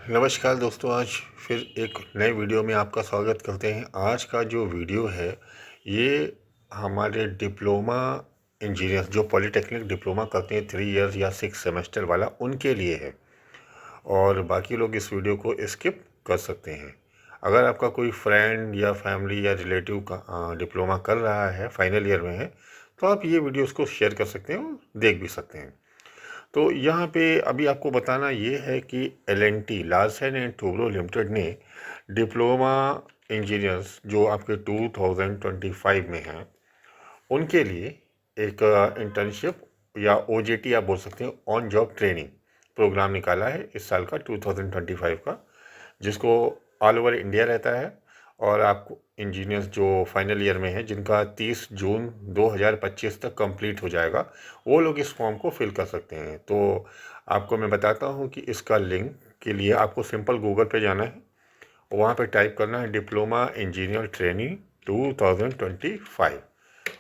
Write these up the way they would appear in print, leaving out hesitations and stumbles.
नमस्कार दोस्तों, आज फिर एक नए वीडियो में आपका स्वागत करते हैं। आज का जो वीडियो है ये हमारे डिप्लोमा इंजीनियर जो पॉलिटेक्निक डिप्लोमा करते हैं 3 इयर्स या 6 सेमेस्टर वाला, उनके लिए है और बाकी लोग इस वीडियो को स्किप कर सकते हैं। अगर आपका कोई फ्रेंड या फैमिली या रिलेटिव का डिप्लोमा कर रहा है, फाइनल ईयर में है, तो आप ये वीडियो उसको शेयर कर सकते हैं और देख भी सकते हैं। तो यहाँ पे अभी आपको बताना ये है कि L&T Larsen and Toubro limited ने डिप्लोमा इंजीनियर्स जो आपके 2025 में हैं उनके लिए एक इंटर्नशिप या ओजेटी आप बोल सकते हैं, ऑन जॉब ट्रेनिंग प्रोग्राम निकाला है इस साल का 2025 का, जिसको ऑल ओवर इंडिया रहता है। और आपको इंजीनियर्स जो फाइनल ईयर में हैं जिनका 30 जून 2025 तक कंप्लीट हो जाएगा, वो लोग इस फॉर्म को फिल कर सकते हैं। तो आपको मैं बताता हूँ कि इसका लिंक के लिए आपको सिंपल गूगल पे जाना है, वहाँ पे टाइप करना है डिप्लोमा इंजीनियर ट्रेनिंग 2025,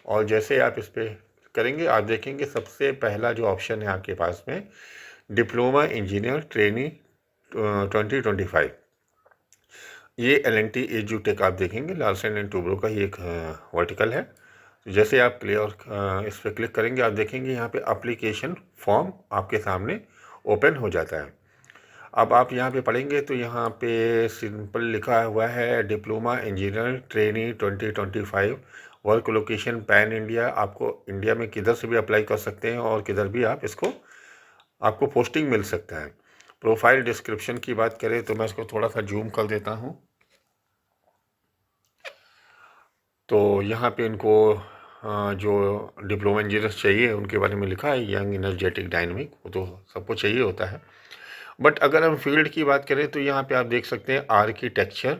और जैसे आप इस पर करेंगे आप देखेंगे सबसे पहला जो ऑप्शन है आपके पास में डिप्लोमा इंजीनियर ट्रेनिंग 2025, ये एल&टी एजुटेक आप देखेंगे लार्सन एंड टूब्रो का ही एक वर्टिकल है। तो जैसे आप इस पर क्लिक करेंगे आप देखेंगे यहाँ पे एप्लीकेशन फॉर्म आपके सामने ओपन हो जाता है। अब आप यहाँ पे पढ़ेंगे तो यहाँ पे सिंपल लिखा हुआ है diploma engineer trainee 2025, work location pan India. आपको इंडिया में किधर से भी अप्लाई कर सकते हैं और किधर भी आप इसको आपको पोस्टिंग मिल सकता है। प्रोफाइल डिस्क्रिप्शन की बात करें तो मैं इसको थोड़ा सा जूम कर देता हूँ। तो यहाँ पे इनको जो डिप्लोमा इंजीनियर्स चाहिए उनके बारे में लिखा है, यंग एनर्जेटिक डायनेमिक, वो तो सबको चाहिए होता है। बट अगर हम फील्ड की बात करें तो यहाँ पे आप देख सकते हैं architecture,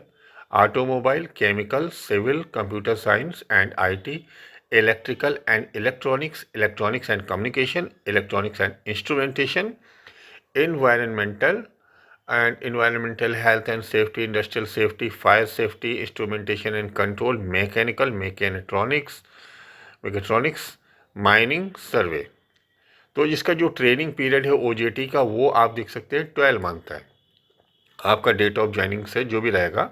automobile, chemical, civil, computer science and IT, electrical and electronics, electronics and communication, electronics and instrumentation, environmental and environmental health and safety, industrial safety, fire safety, instrumentation and control, mechanical, mechatronics, mining, survey. तो इसका जो training period है OJT का वो आप देख सकते हैं 12 मंथ है। आपका डेट ऑफ ज्वाइनिंग से जो भी रहेगा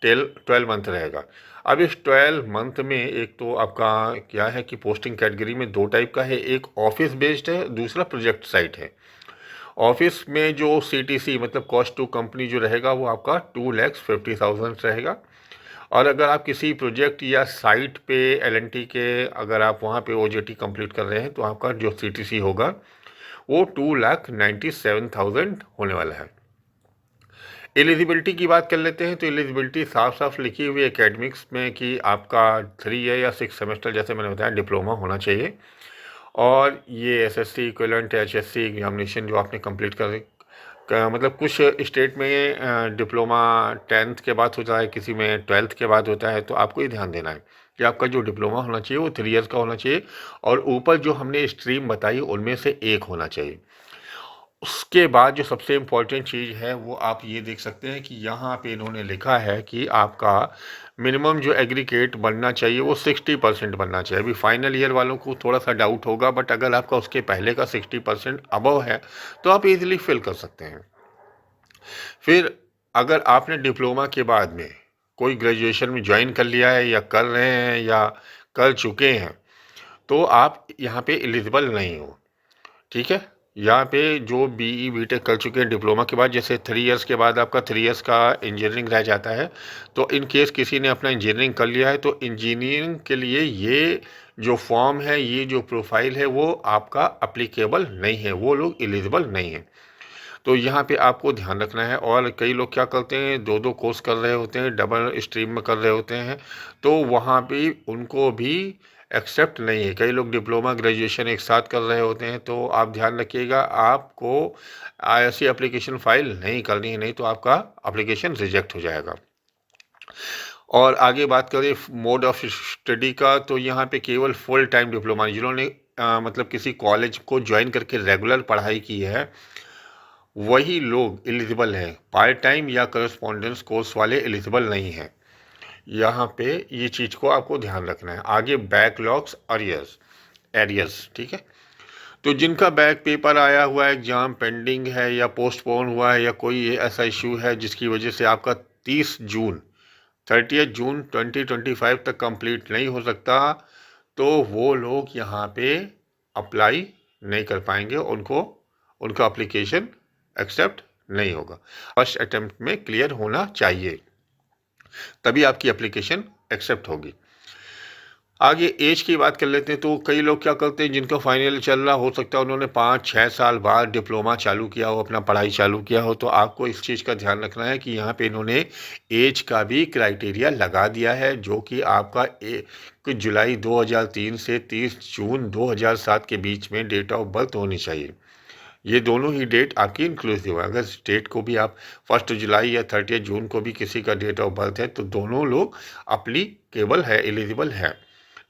12 मंथ रहेगा। अब इस 12 मंथ में एक तो आपका क्या है कि पोस्टिंग कैटेगरी में दो टाइप का है, एक ऑफिस बेस्ड है, दूसरा प्रोजेक्ट साइट है। ऑफिस में जो सीटीसी मतलब कॉस्ट टू कंपनी जो रहेगा वो आपका 2,50,000 रहेगा। और अगर आप किसी प्रोजेक्ट या साइट पे एल&टी के अगर आप वहाँ पे ओजेटी कंप्लीट कर रहे हैं तो आपका जो सीटीसी होगा वो 2,97,000 होने वाला है। एलिजिबिलिटी की बात कर लेते हैं तो एलिजिबिलिटी साफ साफ लिखी हुई एकेडमिक्स में कि आपका 3 ईयर या 6 सेमेस्टर जैसे मैंने बताया डिप्लोमा होना चाहिए, और ये एसएससी इक्विवेलेंट एचएससी एग्जामिनेशन जो आपने कंप्लीट मतलब कुछ स्टेट में डिप्लोमा 10th के बाद होता है, किसी में 12th के बाद होता है। तो आपको ये ध्यान देना है कि आपका जो डिप्लोमा होना चाहिए वो 3 इयर्स का होना चाहिए, और ऊपर जो हमने स्ट्रीम बताई उनमें से एक होना चाहिए। उसके बाद जो सबसे इम्पॉर्टेंट चीज़ है वो आप ये देख सकते हैं कि यहाँ पे इन्होंने लिखा है कि आपका मिनिमम जो एग्रीगेट बनना चाहिए वो 60% बनना चाहिए। अभी फाइनल ईयर वालों को थोड़ा सा डाउट होगा, बट अगर आपका उसके पहले का 60% अबव है तो आप इजीली फिल कर सकते हैं। फिर अगर आपने डिप्लोमा के बाद में कोई ग्रेजुएशन में ज्वाइन कर लिया है या कर रहे हैं या कर चुके हैं तो आप यहाँ पे एलिजिबल नहीं हो, ठीक है। यहाँ पे जो बीई बीटेक कर चुके हैं डिप्लोमा के बाद, जैसे 3 इयर्स के बाद आपका 3 इयर्स का इंजीनियरिंग रह जाता है, तो इन केस किसी ने अपना इंजीनियरिंग कर लिया है तो इंजीनियरिंग के लिए ये जो फॉर्म है, ये जो प्रोफाइल है वो आपका अप्लीकेबल नहीं है, वो लोग एलिजिबल नहीं है। तो यहाँ पे आपको ध्यान रखना है। और कई लोग क्या करते हैं, दो दो कोर्स कर रहे होते हैं, डबल स्ट्रीम में कर रहे होते हैं, तो वहाँ पे उनको भी एक्सेप्ट नहीं है। कई लोग डिप्लोमा ग्रेजुएशन एक साथ कर रहे होते हैं, तो आप ध्यान रखिएगा आपको ऐसी एप्लीकेशन फाइल नहीं करनी है, नहीं तो आपका एप्लीकेशन रिजेक्ट हो जाएगा। और आगे बात करें मोड ऑफ स्टडी का, तो यहाँ पे केवल फुल टाइम डिप्लोमा जिन्होंने मतलब किसी कॉलेज को ज्वाइन करके रेगुलर पढ़ाई की है वही लोग एलिजिबल हैं। पार्ट टाइम या करस्पॉन्डेंस कोर्स वाले एलिजिबल नहीं हैं। यहाँ पे ये चीज़ को आपको ध्यान रखना है। आगे बैकलॉग्स एरियर्स, ठीक है। तो जिनका बैक पेपर आया हुआ है, एग्ज़ाम पेंडिंग है या पोस्टपोन हुआ है या कोई ऐसा इशू है जिसकी वजह से आपका 30 जून 2025 तक कंप्लीट नहीं हो सकता, तो वो लोग यहाँ पे अप्लाई नहीं कर पाएंगे, उनका एप्लीकेशन एक्सेप्ट नहीं होगा। फर्स्ट अटेम्प्ट में क्लियर होना चाहिए, तभी आपकी एप्लीकेशन एक्सेप्ट होगी। आगे एज की बात कर लेते हैं। तो कई लोग क्या करते हैं, जिनका फाइनल चल रहा हो सकता है उन्होंने 5-6 साल बाद डिप्लोमा चालू किया हो, अपना पढ़ाई चालू किया हो, तो आपको इस चीज़ का ध्यान रखना है कि यहाँ पे इन्होंने एज का भी क्राइटेरिया लगा दिया है, जो कि आपका जुलाई 2003 से 30 जून 2007 के बीच में डेट ऑफ बर्थ होनी चाहिए। ये दोनों ही डेट आपकी इंक्लूसिव है। अगर डेट को भी आप 1 जुलाई या 30 जून को भी किसी का डेट ऑफ बर्थ है, तो दोनों लोग एप्लीकेबल है, एलिजिबल है।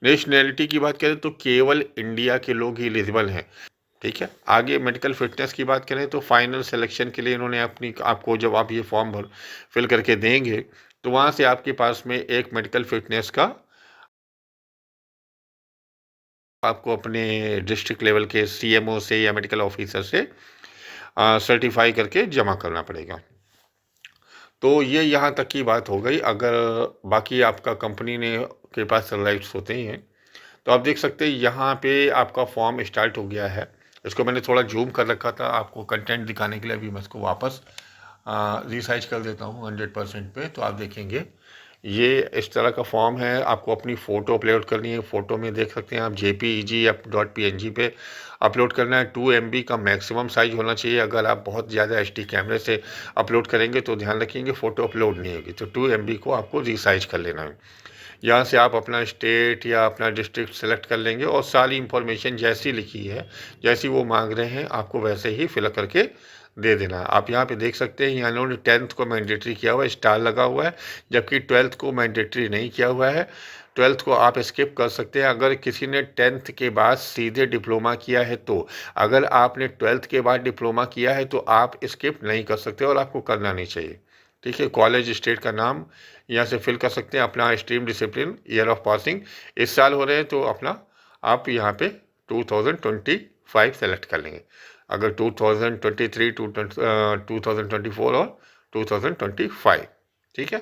नेशनैलिटी की बात करें तो केवल इंडिया के लोग ही एलिजिबल हैं, ठीक है। आगे मेडिकल फिटनेस की बात करें तो फाइनल सिलेक्शन के लिए इन्होंने आपको जब आप ये फॉर्म फिल करके देंगे, तो वहाँ से आपके पास में एक मेडिकल फिटनेस का आपको अपने डिस्ट्रिक्ट लेवल के सीएमओ से या मेडिकल ऑफिसर से सर्टिफाई करके जमा करना पड़ेगा। तो ये यहाँ तक की बात हो गई। अगर बाकी आपका कंपनी ने के पास राइट्स होते ही हैं, तो आप देख सकते हैं यहाँ पे आपका फॉर्म स्टार्ट हो गया है। इसको मैंने थोड़ा जूम कर रखा था आपको कंटेंट दिखाने के लिए, अभी मैं इसको वापस रिसाइज कर देता हूँ 100% पे, तो आप देखेंगे ये इस तरह का फॉर्म है। आपको अपनी फ़ोटो अपलोड करनी है। फ़ोटो में देख सकते हैं आप JPEG या .png पे अपलोड करना है। 2 MB का मैक्सिमम साइज़ होना चाहिए। अगर आप बहुत ज़्यादा HD कैमरे से अपलोड करेंगे तो ध्यान रखेंगे फ़ोटो अपलोड नहीं होगी, तो 2 MB को आपको रिसाइज कर लेना है। यहाँ से आप अपना स्टेट या अपना डिस्ट्रिक्ट सेलेक्ट कर लेंगे और सारी इंफॉर्मेशन जैसी लिखी है, जैसी वो मांग रहे हैं, आपको वैसे ही फिल करके दे देना है। आप यहाँ पे देख सकते हैं यहाँ इन्होंने 10th को मैंडेटरी किया हुआ है, स्टार लगा हुआ है, जबकि 12th को मैंडेटरी नहीं किया हुआ है। 12th को आप स्किप कर सकते हैं अगर किसी ने 10th के बाद सीधे डिप्लोमा किया है तो। अगर आपने 12th के बाद डिप्लोमा किया है तो आप स्किप नहीं कर सकते और आपको करना नहीं चाहिए, ठीक है। कॉलेज स्टेट का नाम यहाँ से फिल कर सकते हैं, अपना stream, discipline, year of passing इस साल हो रहे हैं तो अपना आप यहाँ पे 2025 सेलेक्ट कर लेंगे। अगर 2023, 2024 और 2025, ठीक है।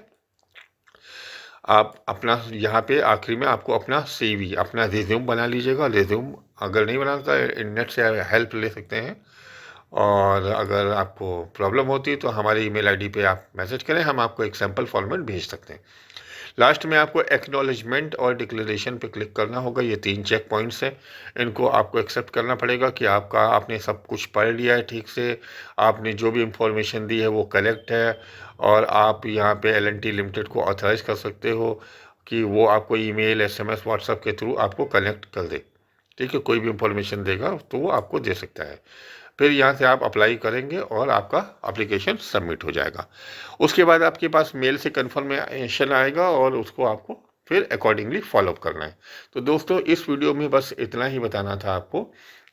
आप अपना यहाँ पे आखिरी में आपको अपना CV, अपना रिज्यूम बना लीजिएगा। रिज्यूम अगर नहीं बनाता है नेट से हेल्प ले सकते हैं, और अगर आपको प्रॉब्लम होती है तो हमारे ईमेल आईडी पे आप मैसेज करें, हम आपको एक सैम्पल फॉर्मेट भेज सकते हैं। लास्ट में आपको एक्नॉलेजमेंट और डिक्लेरेशन पे क्लिक करना होगा। ये 3 चेक पॉइंट्स हैं, इनको आपको एक्सेप्ट करना पड़ेगा कि आपने सब कुछ पढ़ लिया है ठीक से, आपने जो भी इंफॉर्मेशन दी है वो करेक्ट है, और आप यहाँ पे L&T लिमिटेड को ऑथराइज कर सकते हो कि वो आपको ईमेल, SMS, व्हाट्सएप के थ्रू आपको कनेक्ट कर दे, ठीक है। कोई भी इंफॉर्मेशन देगा तो वो आपको दे सकता है। फिर यहाँ से आप अप्लाई करेंगे और आपका एप्लीकेशन सबमिट हो जाएगा। उसके बाद आपके पास मेल से कन्फर्मेशन आएगा और उसको आपको फिर अकॉर्डिंगली फॉलोअप करना है। तो दोस्तों इस वीडियो में बस इतना ही बताना था आपको।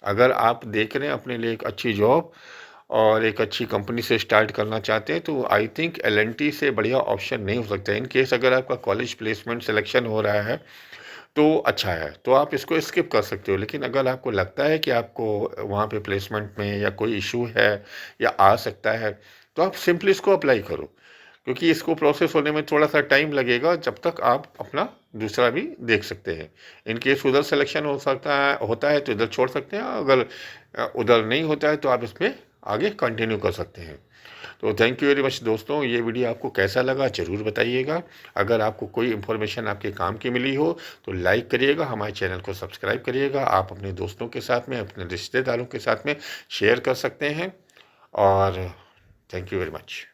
अगर आप देख रहे हैं अपने लिए एक अच्छी जॉब और एक अच्छी कंपनी से स्टार्ट करना चाहते हैं, तो आई थिंक L&T से बढ़िया ऑप्शन नहीं हो सकता है। इन केस अगर आपका कॉलेज प्लेसमेंट सिलेक्शन हो रहा है तो अच्छा है, तो आप इसको स्किप कर सकते हो। लेकिन अगर आपको लगता है कि आपको वहाँ पे प्लेसमेंट में या कोई इशू है या आ सकता है, तो आप सिंपली इसको अप्लाई करो, क्योंकि इसको प्रोसेस होने में थोड़ा सा टाइम लगेगा, जब तक आप अपना दूसरा भी देख सकते हैं। इन केस उधर सिलेक्शन होता है तो इधर छोड़ सकते हैं, अगर उधर नहीं होता है तो आप इसमें आगे कंटिन्यू कर सकते हैं। तो थैंक यू वेरी मच दोस्तों, ये वीडियो आपको कैसा लगा ज़रूर बताइएगा। अगर आपको कोई इन्फॉर्मेशन आपके काम की मिली हो तो लाइक करिएगा, हमारे चैनल को सब्सक्राइब करिएगा। आप अपने दोस्तों के साथ में, अपने रिश्तेदारों के साथ में शेयर कर सकते हैं, और थैंक यू वेरी मच।